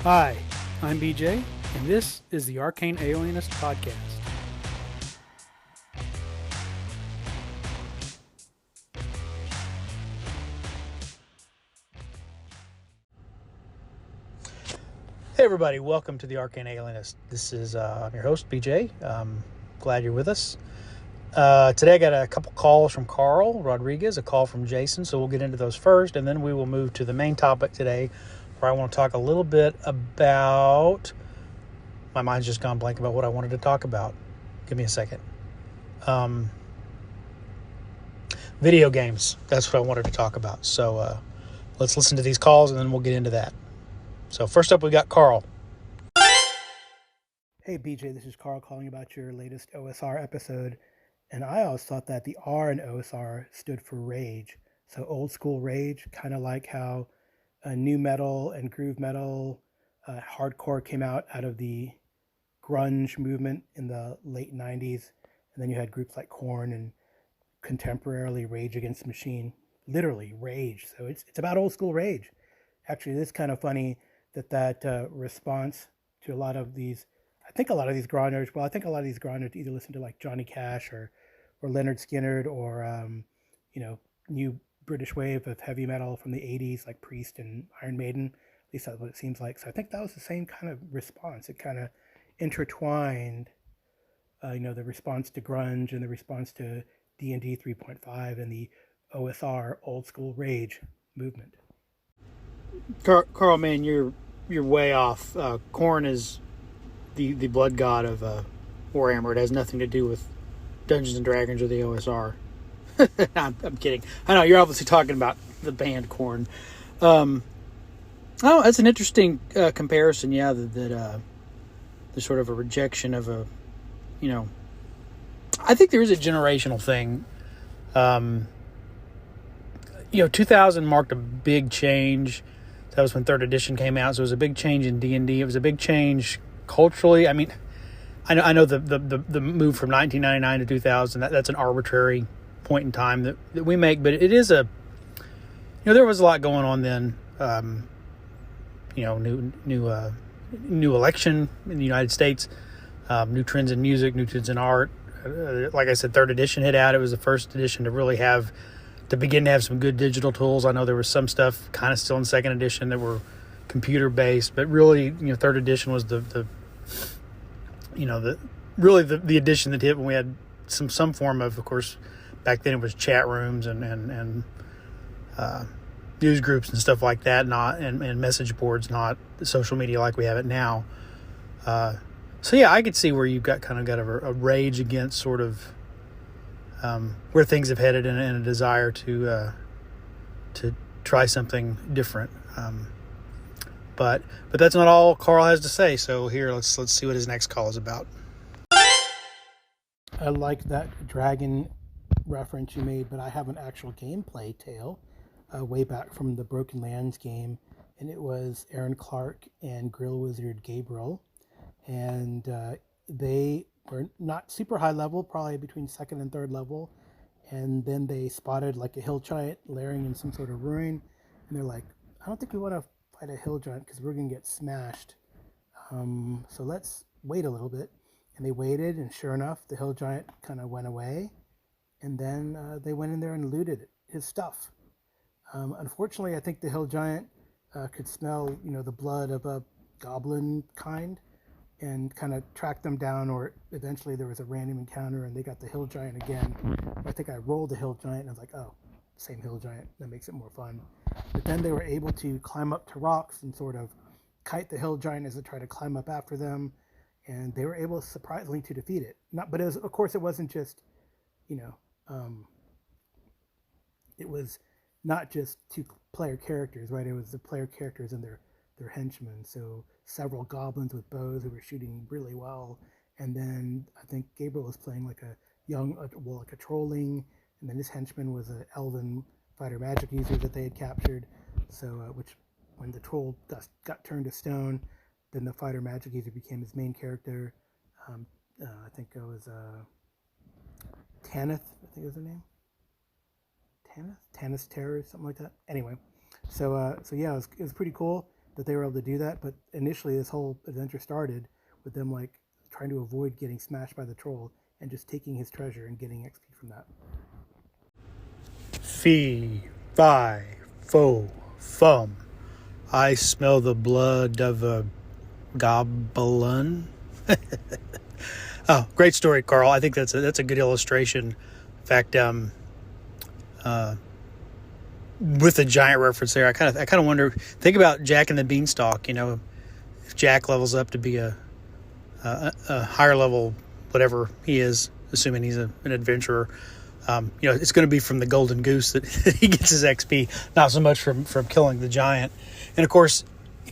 Hi, I'm BJ, and this is the Arcane Alienist Podcast. Hey everybody, welcome to the Arcane Alienist. This is I'm your host, BJ. Glad you're with us. Today I got a couple calls from Karl Rodriguez, a call from Jason, so we'll get into those first, and then we will move to the main topic today, where I want to talk a little bit about... My mind's just gone blank about what I wanted to talk about. Give me a second. Video games. That's what I wanted to talk about. So let's listen to these calls, and then we'll get into that. So first up, we got Karl. Hey BJ, this is Karl calling about your latest OSR episode. And I always thought that the R in OSR stood for rage. So old school rage, kind of like how new metal and groove metal, hardcore came out of the grunge movement in the late 90s. And then you had groups like Korn and contemporarily Rage Against the Machine. Literally rage. So it's about old school rage. Actually, it's kind of funny that response to a lot of these... I think a lot of these grinders either listen to like Johnny Cash or Leonard Skinner or new British wave of heavy metal from the 80s like Priest and Iron Maiden. At least that's what it seems like. So I think that was the same kind of response. It kind of intertwined, the response to grunge and the response to D&D 3.5 and the OSR old school rage movement. Karl, man, you're way off. Korn is the blood god of Warhammer. It has nothing to do with Dungeons and Dragons or the OSR. I'm kidding. I know you're obviously talking about the band Korn. Oh, that's an interesting comparison. Yeah, that there's sort of a rejection of I think there is a generational thing. 2000 marked a big change. That was when third edition came out, so it was a big change in D&D. It was a big change culturally. I mean, I know the move from 1999 to 2000, that's an arbitrary point in time that we make, but it is there was a lot going on then. New election in the United States, new trends in music, new trends in art. Like I said, third edition hit out. It was the first edition to begin to have some good digital tools. I know there was some stuff kind of still in second edition that were computer based, but really, third edition was the edition that hit when we had some form of course, back then it was chat rooms and news groups and stuff like that, and message boards, not social media like we have it now. So yeah, I could see where you've got a rage against sort of where things have headed and a desire to try something different. But that's not all Karl has to say. So here, let's see what his next call is about. I like that dragon reference you made, but I have an actual gameplay tale way back from the Broken Lands game, and it was Aaron Clark and Grill Wizard Gabriel, and they were not super high level, probably between second and third level, and then they spotted like a hill giant layering in some sort of ruin, and they're like, I don't think we want to fight a hill giant because we're going to get smashed. So let's wait a little bit. And they waited, and sure enough, the hill giant kind of went away, and then they went in there and looted his stuff. Unfortunately, I think the hill giant could smell, the blood of a goblin kind, and kind of tracked them down, or eventually there was a random encounter and they got the hill giant again. I think I rolled the hill giant and I was like, oh, same hill giant. That makes it more fun. But then they were able to climb up to rocks and sort of kite the hill giant as it tried to climb up after them. And they were able, surprisingly, to defeat it. But of course, it wasn't just, it was not just two player characters, right? It was the player characters and their henchmen. So several goblins with bows who were shooting really well. And then I think Gabriel was playing like a trolling, and then his henchman was an elven fighter magic user that they had captured. So which, when the troll got turned to stone, then the fighter magic user became his main character. I think it was Tanith, I think was her name. Tanith Terror, something like that. Anyway, so yeah, it was pretty cool. that they were able to do that. But initially, this whole adventure started with them like trying to avoid getting smashed by the troll and just taking his treasure and getting XP from that. Fee, fi, fo, fum. I smell the blood of a goblin. Oh, great story, Carl. I think that's a good illustration. In fact, with the giant reference there, I kind of wonder. Think about Jack and the Beanstalk. If Jack levels up to be a higher level, whatever he is, assuming he's an adventurer. It's going to be from the golden goose that he gets his XP, not so much from killing the giant. And of course,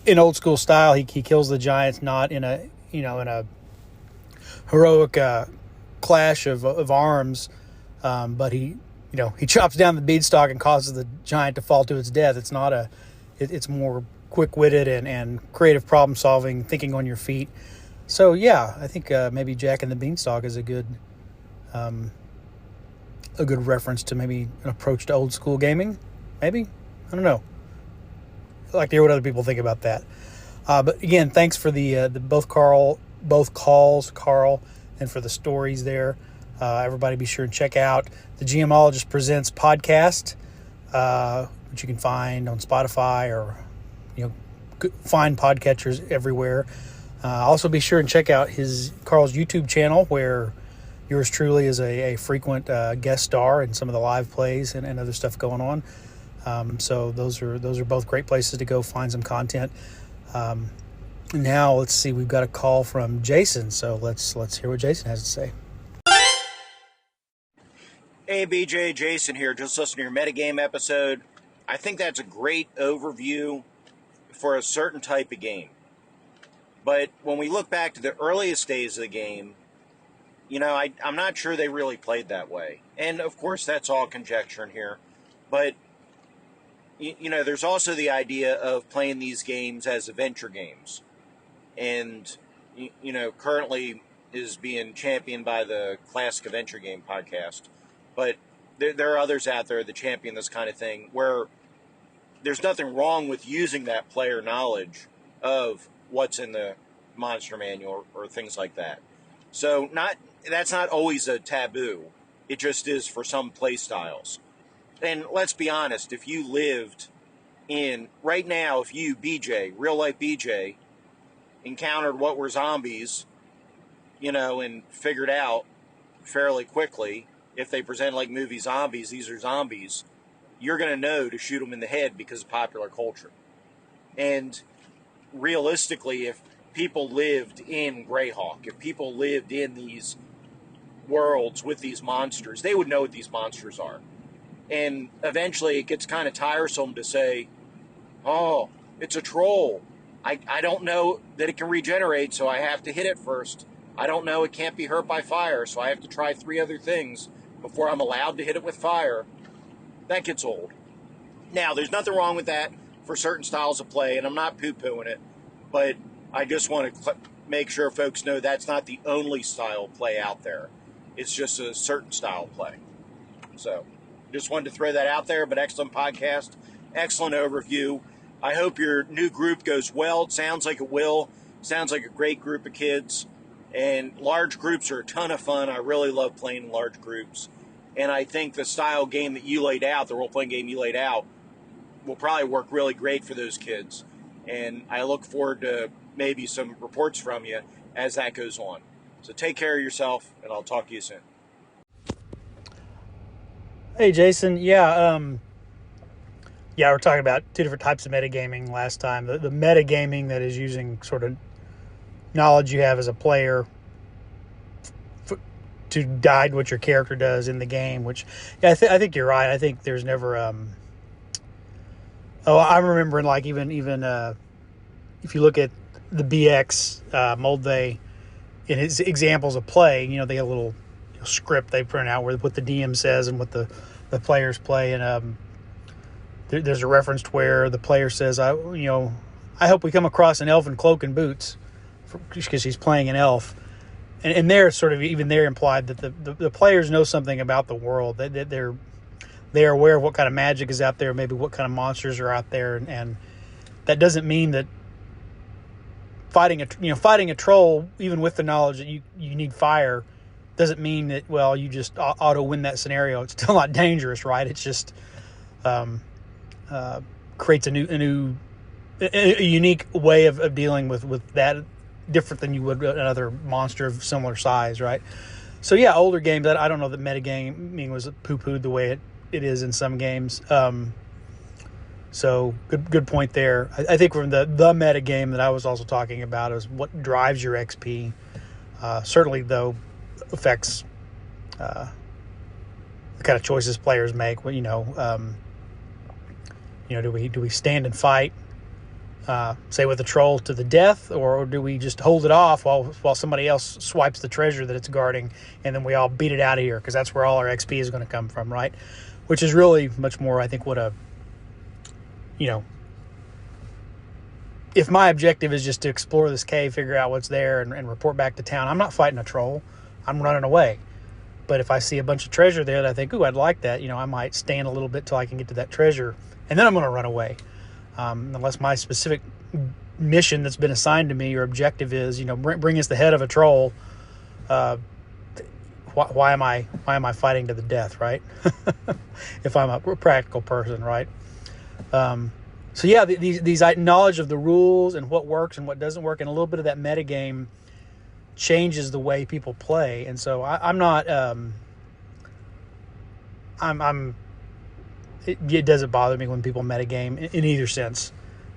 in old school style, he kills the giants not in a heroic clash of arms, but he chops down the beanstalk and causes the giant to fall to its death. It's not it's more quick-witted and creative problem solving, thinking on your feet. So yeah, I think maybe Jack and the Beanstalk is a good reference to maybe an approach to old school gaming. Maybe, I don't know. I'd like to hear what other people think about that. But again, thanks for the both calls, Carl, and for the stories there. Everybody be sure and check out the GMologist Presents podcast, which you can find on Spotify or find podcatchers everywhere. Also be sure and check out Carl's YouTube channel, where yours truly is a frequent guest star in some of the live plays and other stuff going on. So those are both great places to go find some content. Now let's see, we've got a call from Jason, so let's hear what Jason has to say. Hey BJ, Jason here. Just listen to your metagame episode. I think that's a great overview for a certain type of game. But when we look back to the earliest days of the game, I'm not sure they really played that way. And of course, that's all conjecture in here. But there's also the idea of playing these games as adventure games. And, currently is being championed by the Classic Adventure Game podcast. But there are others out there that champion this kind of thing, where there's nothing wrong with using that player knowledge of what's in the monster manual or things like that. So that's not always a taboo. It just is for some play styles. And let's be honest, if you lived right now, if you, BJ, real life BJ, encountered what were zombies, and figured out fairly quickly, if they present like movie zombies, these are zombies, you're going to know to shoot them in the head because of popular culture. And realistically, if people lived in Greyhawk, if people lived in these worlds with these monsters, they would know what these monsters are. And eventually it gets kind of tiresome to say, oh, it's a troll. I don't know that it can regenerate, so I have to hit it first. I don't know it can't be hurt by fire, so I have to try 3 other things before I'm allowed to hit it with fire. That gets old. Now, there's nothing wrong with that for certain styles of play, and I'm not poo-pooing it, but I just want to make sure folks know that's not the only style of play out there. It's just a certain style of play. So, just wanted to throw that out there, but excellent podcast, excellent overview. I hope your new group goes well. It sounds like it will. Sounds like a great group of kids. And large groups are a ton of fun. I really love playing in large groups. And I think the style game that you laid out, the role-playing game you laid out, will probably work really great for those kids. And I look forward to maybe some reports from you as that goes on. So take care of yourself, and I'll talk to you soon. Hey, Jason. Yeah, we're talking about 2 different types of metagaming last time. The metagaming that is using sort of knowledge you have as a player to guide what your character does in the game, which, yeah, I think you're right. I think there's never, I'm remembering, like, even if you look at the BX Moldvay in his examples of play, they got a little script they print out where what the DM says and what the players play, and there's a reference to where the player says, I hope we come across an elf in cloak and boots, because he's playing an elf. And they're sort of, even they're implied that the players know something about the world, that they're aware of what kind of magic is out there, maybe what kind of monsters are out there, and that doesn't mean that fighting a troll, even with the knowledge that you need fire, doesn't mean that, well, you just auto win that scenario. It's still not dangerous, right? It's just creates a unique way of dealing with that, different than you would another monster of similar size, right? So yeah, older games, I don't know that metagaming was poo-pooed the way it is in some games. So good point there. I think from the metagame that I was also talking about is what drives your XP. Certainly, though, affects the kind of choices players make. Do we stand and fight, say with a troll to the death, or do we just hold it off while somebody else swipes the treasure that it's guarding, and then we all beat it out of here, because that's where all our XP is going to come from, right? Which is really much more, I think, what if my objective is just to explore this cave, figure out what's there, and report back to town, I'm not fighting a troll. I'm running away. But if I see a bunch of treasure there that I think, ooh, I'd like that, I might stand a little bit till I can get to that treasure, and then I'm going to run away. Unless my specific mission that's been assigned to me or objective is, bring us the head of a troll. Why am I fighting to the death, right? If I'm a practical person, right? So yeah, these knowledge of the rules and what works and what doesn't work, and a little bit of that metagame changes the way people play. And so I'm not. It doesn't bother me when people metagame in either sense,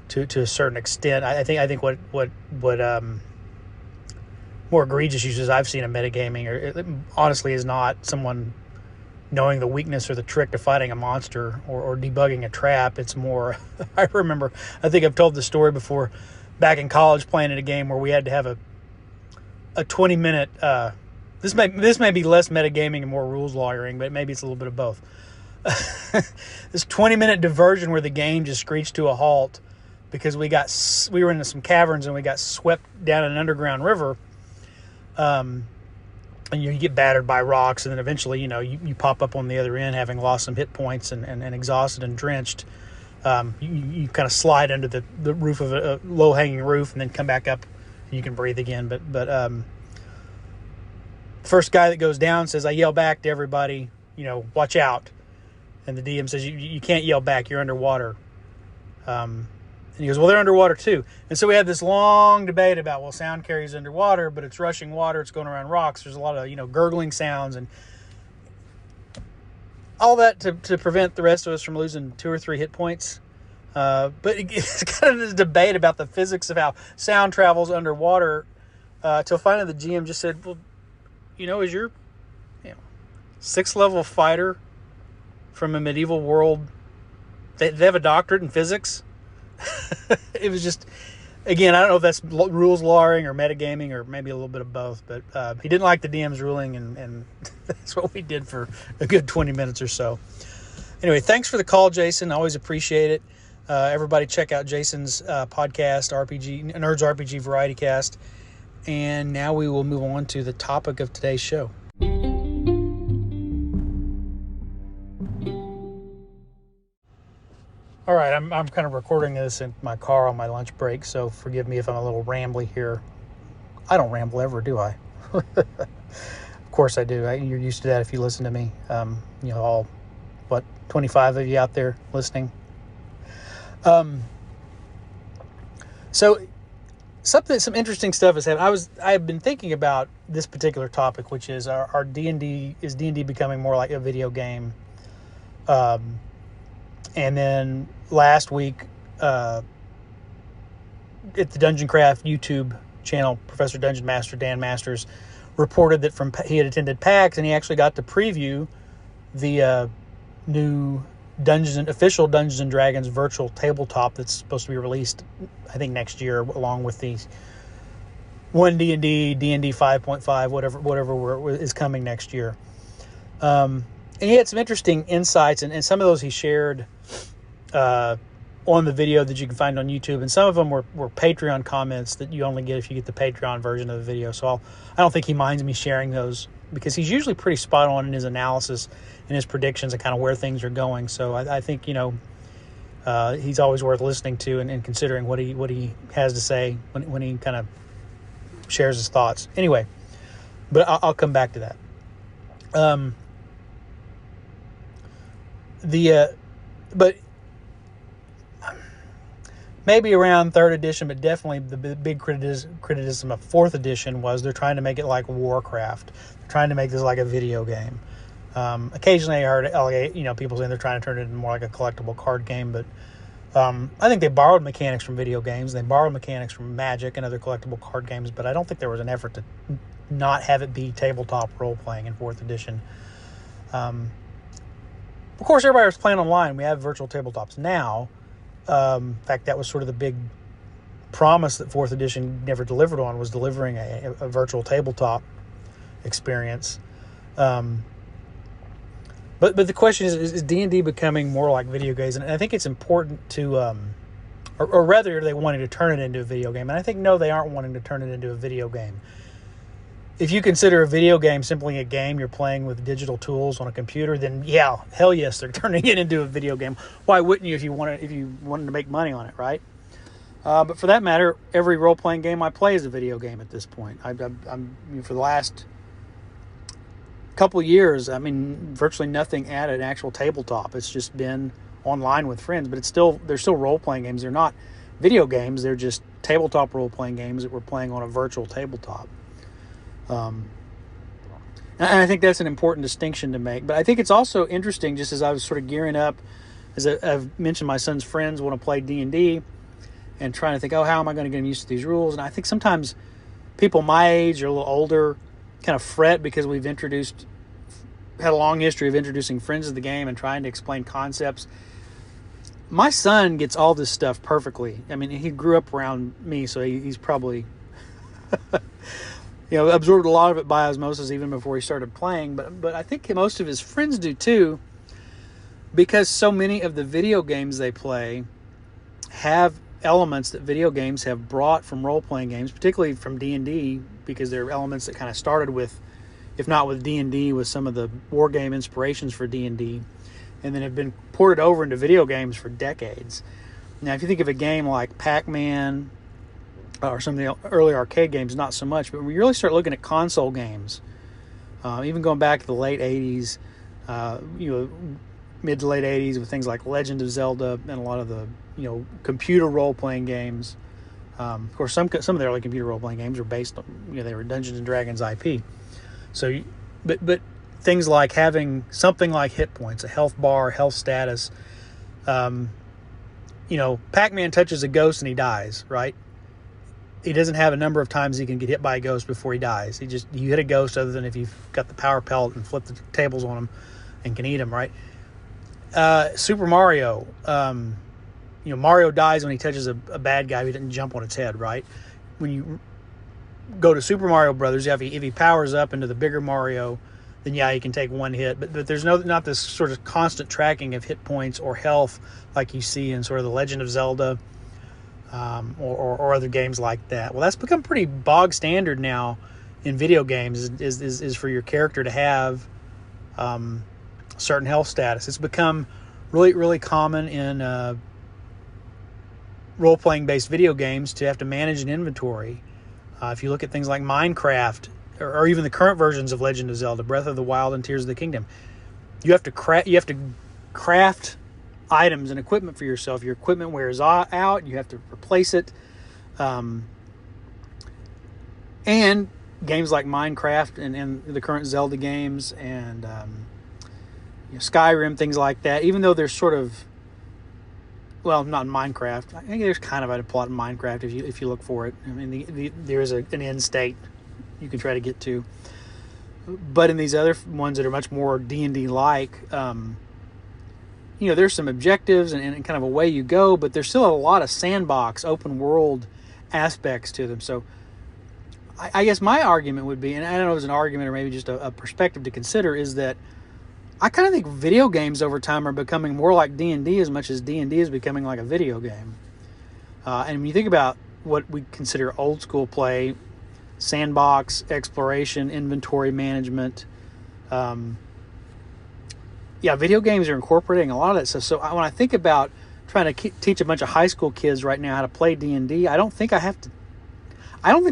to a certain extent. I think what more egregious uses I've seen of metagaming, it honestly is not someone knowing the weakness or the trick to fighting a monster or debugging a trap. It's more, I think I've told the story before, back in college playing in a game where we had to have a 20-minute, this may be less metagaming and more rules lawyering, but maybe it's a little bit of both. This 20-minute diversion where the game just screeched to a halt because we were into some caverns and we got swept down an underground river. And you get battered by rocks, and then eventually, you pop up on the other end, having lost some hit points and exhausted and drenched. You kind of slide under the roof of a low-hanging roof, and then come back up, and you can breathe again. But the first guy that goes down says, I yell back to everybody, watch out. And the DM says, you can't yell back, you're underwater. And he goes, well, they're underwater too. And so we had this long debate about, well, sound carries underwater, but it's rushing water, it's going around rocks. There's a lot of, gurgling sounds and all that to prevent the rest of us from losing 2 or 3 hit points. But it's kind of this debate about the physics of how sound travels underwater, till finally the GM just said, well, is your 6th level fighter from a medieval world, they have a doctorate in physics? It was just, again, I don't know if that's rules lawyering or metagaming or maybe a little bit of both, but he didn't like the DM's ruling, and that's what we did for a good 20 minutes or so. Anyway, thanks for the call, Jason. I always appreciate it. Everybody check out Jason's podcast, Nerds RPG Variety Cast. And now we will move on to the topic of today's show. All right, I'm kind of recording this in my car on my lunch break, so forgive me if I'm a little rambly here. I don't ramble ever, do I? Of course I do. You're used to that if you listen to me. All, 25 of you out there listening. So some interesting stuff has happened. I've been thinking about this particular topic, which is our D&D. Is D&D becoming more like a video game? And then last week, at the Dungeon Craft YouTube channel, Professor Dungeon Master Dan Masters reported that he had attended PAX, and he actually got to preview the new official Dungeons and Dragons virtual tabletop that's supposed to be released, I think, next year, along with the one D&D 5.5, whatever is coming next year. And he had some interesting insights, and some of those he shared on the video that you can find on YouTube, and some of them were Patreon comments that you only get if you get the Patreon version of the video. So I don't think he minds me sharing those, because he's usually pretty spot on in his analysis and his predictions and kind of where things are going. So I think, He's always worth listening to and considering what he has to say when he kind of shares his thoughts. Anyway, but I'll come back to that. But maybe around 3rd edition, but definitely the big criticism of 4th edition was they're trying to make it like Warcraft. They're trying to make this like a video game. Occasionally I heard people saying they're trying to turn it into more like a collectible card game, but I think they borrowed mechanics from video games. They borrowed mechanics from Magic and other collectible card games, but I don't think there was an effort to not have it be tabletop role-playing in 4th edition. Of course, everybody was playing online. We have virtual tabletops now. In fact, that was sort of the big promise that 4th edition never delivered on, was delivering a virtual tabletop experience. But the question is D&D becoming more like video games? And I think it's important to, or rather, are they wanting to turn it into a video game? And I think, no, they aren't wanting to turn it into a video game. If you consider a video game simply a game you're playing with digital tools on a computer, then yeah, hell yes, they're turning it into a video game. Why wouldn't you if you wanted to make money on it, right? But for that matter, every role-playing game I play is a video game at this point. I'm for the last couple of years, virtually nothing at an actual tabletop. It's just been online with friends, but they're still role-playing games. They're not video games. They're just tabletop role-playing games that we're playing on a virtual tabletop. And I think that's an important distinction to make. But I think it's also interesting, just as I was sort of gearing up, as I've mentioned, my son's friends want to play D&D and trying to think, how am I going to get him used to these rules? And I think sometimes people my age or a little older kind of fret because we've had a long history of introducing friends to the game and trying to explain concepts. My son gets all this stuff perfectly. He grew up around me, so he's probably absorbed a lot of it by osmosis even before he started playing. But I think most of his friends do too, because so many of the video games they play have elements that video games have brought from role-playing games, particularly from D&D, because they're elements that kind of started with, if not with D&D, with some of the war game inspirations for D&D, and then have been ported over into video games for decades. Now, if you think of a game like Pac-Man, or some of the early arcade games, not so much. But when you really start looking at console games, even going back to the late 80s, mid to late 80s, with things like Legend of Zelda and a lot of the computer role-playing games. Of course, some of the early computer role-playing games were based on, they were Dungeons and Dragons IP. So, but things like having something like hit points, a health bar, health status. Pac-Man touches a ghost and he dies, right? He doesn't have a number of times he can get hit by a ghost before he dies. You hit a ghost, other than if you've got the power pellet and flip the tables on him and can eat him, right? Super Mario, Mario dies when he touches a bad guy if he didn't jump on its head, right? When you go to Super Mario Brothers, if he powers up into the bigger Mario, then yeah, he can take one hit. But there's not this sort of constant tracking of hit points or health like you see in sort of the Legend of Zelda, or other games like that. Well, that's become pretty bog standard now in video games, is for your character to have certain health status. It's become really, really common in role-playing based video games to have to manage an inventory. If you look at things like Minecraft, or even the current versions of Legend of Zelda, Breath of the Wild and Tears of the Kingdom, you have to craft items and equipment for yourself. Your equipment wears out, you have to replace it. And games like Minecraft and the current Zelda games and Skyrim, things like that, even though there's sort of, well, not in Minecraft. I think there's kind of a plot in Minecraft if you look for it. There is an end state you can try to get to. But in these other ones that are much more D&D like, there's some objectives and kind of a way you go, but there's still a lot of sandbox, open world aspects to them. So I guess my argument would be, and I don't know if it's an argument or maybe just a perspective to consider, is that I kind of think video games over time are becoming more like D&D as much as D&D is becoming like a video game. And when you think about what we consider old school play, sandbox, exploration, inventory management, video games are incorporating a lot of that stuff. So when I think about trying to teach a bunch of high school kids right now how to play D&D, I don't think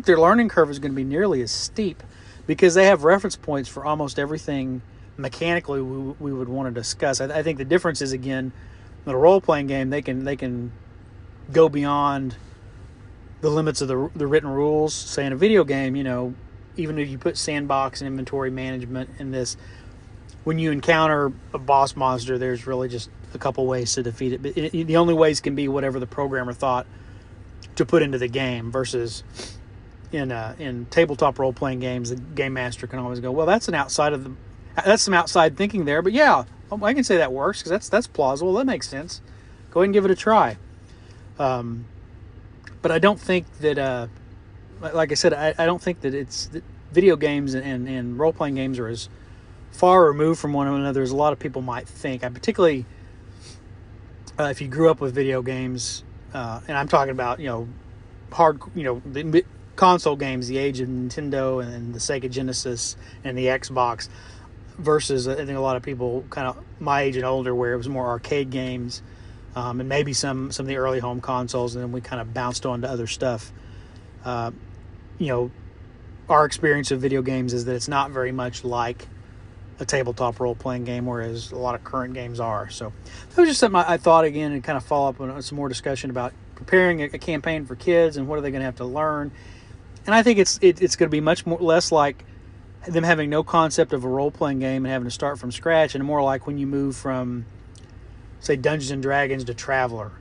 their learning curve is going to be nearly as steep, because they have reference points for almost everything mechanically we would want to discuss. I think the difference is, again, in a role-playing game, they can go beyond the limits of the written rules. Say in a video game, even if you put sandbox and inventory management in this, when you encounter a boss monster, there's really just a couple ways to defeat it. But the only ways can be whatever the programmer thought to put into the game, versus in tabletop role-playing games, the game master can always go, well, that's some outside thinking there, but yeah, I can say that works, because that's plausible, that makes sense. Go ahead and give it a try. But I don't think that, like I said, I don't think that that video games and role-playing games are as far removed from one another as a lot of people might think. I particularly, if you grew up with video games, and I'm talking about, the console games, the age of Nintendo and the Sega Genesis and the Xbox, versus I think a lot of people kind of my age and older, where it was more arcade games, and maybe some of the early home consoles, and then we kind of bounced on to other stuff. Our experience of video games is that it's not very much like a tabletop role-playing game, whereas a lot of current games are. So that was just something I thought, again, and kind of follow up on some more discussion about preparing a campaign for kids and what are they going to have to learn. And I think it's going to be much less like them having no concept of a role-playing game and having to start from scratch, and more like when you move from, say, Dungeons and Dragons to Traveller,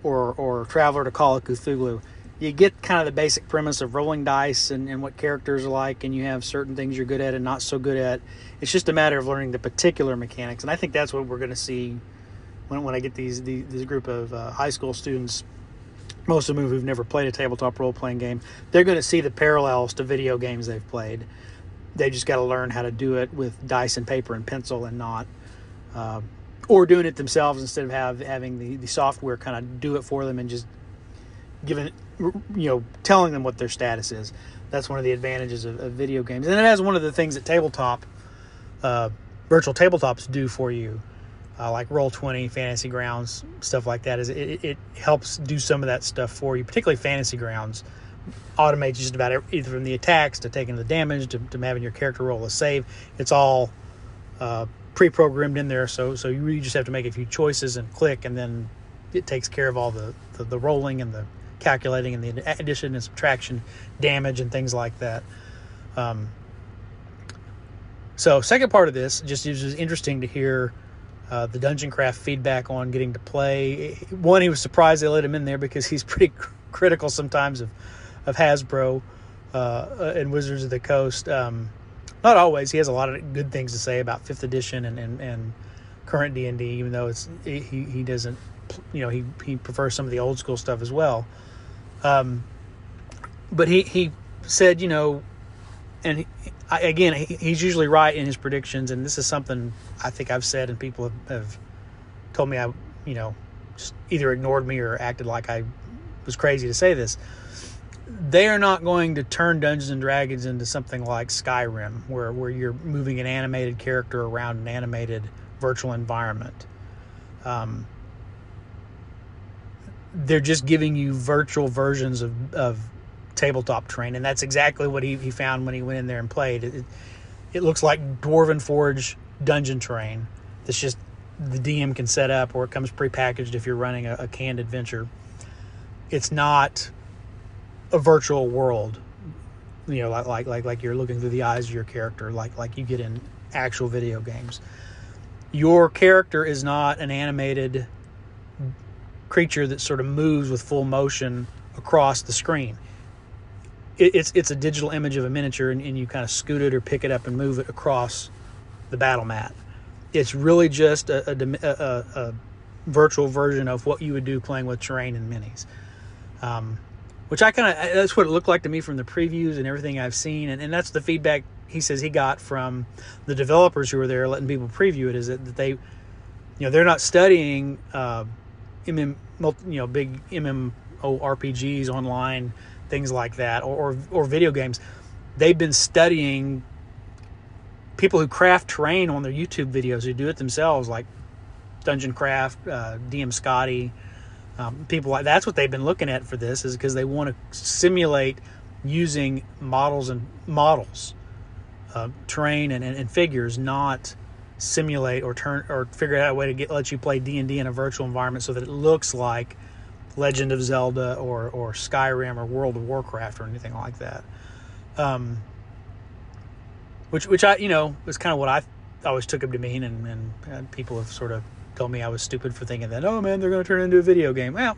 or Traveller to Call of Cthulhu. You get kind of the basic premise of rolling dice and what characters are like, and you have certain things you're good at and not so good at. It's just a matter of learning the particular mechanics, and I think that's what we're going to see when I get this group of high school students, most of them who've never played a tabletop role-playing game. They're going to see the parallels to video games they've played. They just got to learn how to do it with dice and paper and pencil, and not or doing it themselves instead of having the software kind of do it for them and just telling them what their status is. That's one of the advantages of video games, and it has one of the things that virtual tabletops do for you, like Roll20, Fantasy Grounds, stuff like that. Is it helps do some of that stuff for you, particularly Fantasy Grounds. Automates just about either from the attacks to taking the damage to having your character roll a save. It's all pre-programmed in there, so you really just have to make a few choices and click, and then it takes care of all the rolling and the calculating and the addition and subtraction, damage and things like that. So second part of this, just it was interesting to hear the Dungeon Craft feedback on getting to play. One, he was surprised they let him in there, because he's pretty critical sometimes of Hasbro and Wizards of the Coast. Not always. He has a lot of good things to say about 5th edition and current D&D, even though he doesn't, he prefers some of the old school stuff as well. But he said, and he's usually right in his predictions, and this is something I think I've said, and people have told me I, just either ignored me or acted like I was crazy to say this. They are not going to turn Dungeons and Dragons into something like Skyrim, where you're moving an animated character around an animated virtual environment. They're just giving you virtual versions of tabletop terrain, and that's exactly what he found when he went in there and played. It looks like Dwarven Forge dungeon terrain. That's just the DM can set up, or it comes prepackaged if you're running a canned adventure. It's not a virtual world, like you're looking through the eyes of your character, like you get in actual video games. Your character is not an animated creature that sort of moves with full motion across the screen. It's a digital image of a miniature, and you kind of scoot it or pick it up and move it across the battle mat. It's really just a virtual version of what you would do playing with terrain and minis. Which that's what it looked like to me from the previews and everything I've seen. And that's the feedback he says he got from the developers who were there letting people preview it, is that they, they're not studying, big MMORPGs online, things like that, or video games. They've been studying people who craft terrain on their YouTube videos, who do it themselves, like Dungeon Craft, DM Scotty, people like that's what they've been looking at for this, is because they want to simulate using models, terrain and figures, not simulate or figure out a way to let you play D&D in a virtual environment so that it looks like Legend of Zelda or Skyrim or World of Warcraft or anything like that. Which I, is kind of what I always took it to mean, and people have sort of told me I was stupid for thinking that, oh man, they're going to turn it into a video game. Well,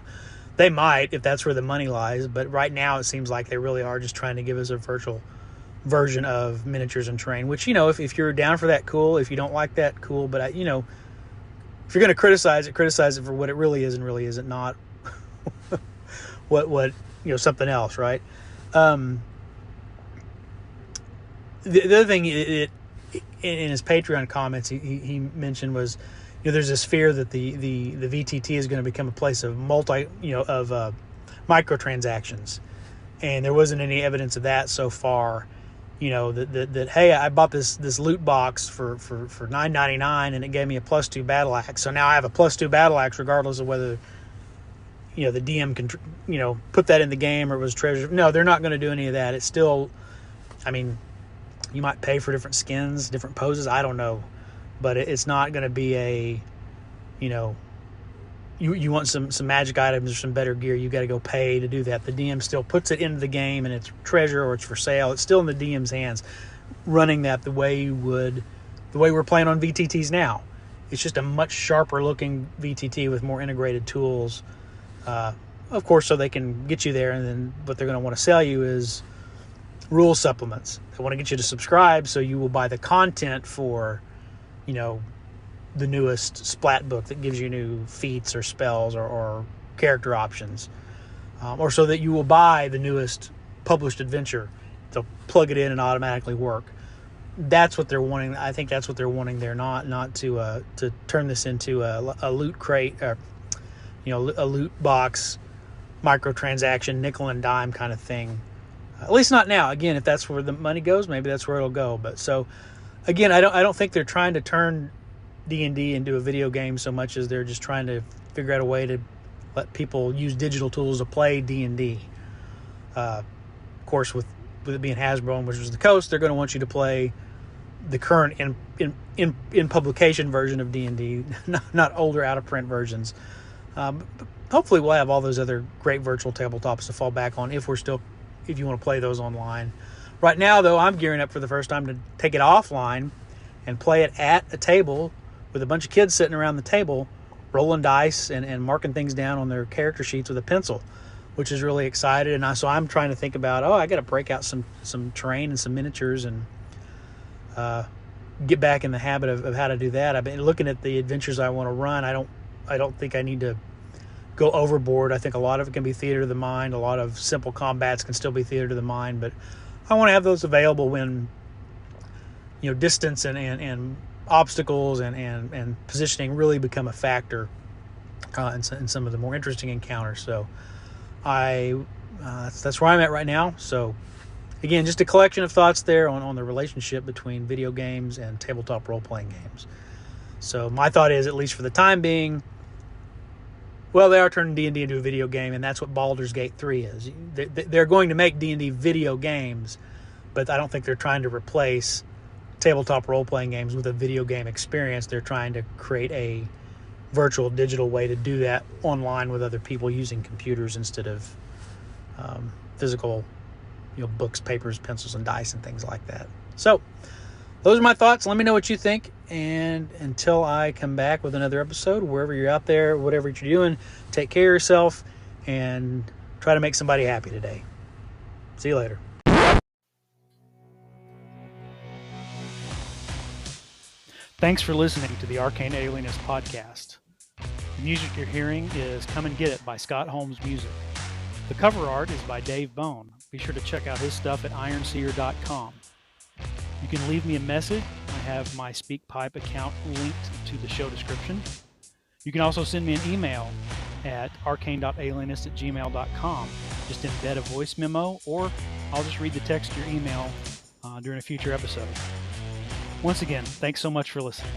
they might if that's where the money lies, but right now it seems like they really are just trying to give us a virtual version of miniatures and terrain, which, if you're down for that, cool. If you don't like that, cool. But if you're going to criticize it for what it really is and really isn't, not what something else, right? The other thing in his Patreon comments he mentioned was, there's this fear that the VTT is going to become a place of microtransactions, and there wasn't any evidence of that so far. That hey, I bought this loot box for $9.99 and it gave me a +2 battle axe, so now I have a +2 battle axe regardless of whether the DM can put that in the game or it was treasure. No, they're not going to do any of that. It's still, you might pay for different skins, different poses, I don't know, but it's not going to be a you want some magic items or some better gear, you got to go pay to do that. The DM still puts it into the game and it's treasure or it's for sale. It's still in the DM's hands, running that the way we're playing on VTTs now. It's just a much sharper looking VTT with more integrated tools, of course, so they can get you there. And then what they're going to want to sell you is rule supplements. They want to get you to subscribe so you will buy the content for the newest splat book that gives you new feats or spells or character options, or so that you will buy the newest published adventure. They'll plug it in and automatically work. That's what they're wanting. I think that's what they're wanting there, not to turn this into a loot crate, or a loot box microtransaction, nickel and dime kind of thing. At least not now. Again, if that's where the money goes, maybe that's where it'll go. But so again, I don't think they're trying to turn D&D into a video game so much as they're just trying to figure out a way to let people use digital tools to play D&D. Of course, with it being Hasbro and Wizards of the Coast, they're going to want you to play the current in publication version of D&D, not older out of print versions. But hopefully, we'll have all those other great virtual tabletops to fall back on if you want to play those online. Right now, though, I'm gearing up for the first time to take it offline and play it at a table with a bunch of kids sitting around the table, rolling dice and marking things down on their character sheets with a pencil, which is really excited. And so I'm trying to think about, I got to break out some terrain and some miniatures and get back in the habit of how to do that. I've been looking at the adventures I want to run. I don't think I need to go overboard. I think a lot of it can be theater of the mind. A lot of simple combats can still be theater of the mind, but I want to have those available when distance and obstacles and positioning really become a factor in some of the more interesting encounters. So that's where I'm at right now. So again, just a collection of thoughts there on the relationship between video games and tabletop role-playing games. So my thought is, at least for the time being, well, they are turning D&D into a video game, and that's what Baldur's Gate 3 is. They're going to make D&D video games, but I don't think they're trying to replace tabletop role-playing games with a video game experience. They're trying to create a virtual digital way to do that online with other people using computers instead of physical books, papers, pencils, and dice and things like that. So those are my thoughts. Let me know what you think. And until I come back with another episode, wherever you're out there, whatever you're doing, take care of yourself and try to make somebody happy today. See you later. Thanks for listening to the Arcane Alienist podcast. The music you're hearing is Come and Get It by Scott Holmes Music. The cover art is by Dave Bone. Be sure to check out his stuff at ironseer.com. You can leave me a message. I have my SpeakPipe account linked to the show description. You can also send me an email at arcane.alienist@gmail.com. Just embed a voice memo, or I'll just read the text to your email during a future episode. Once again, thanks so much for listening.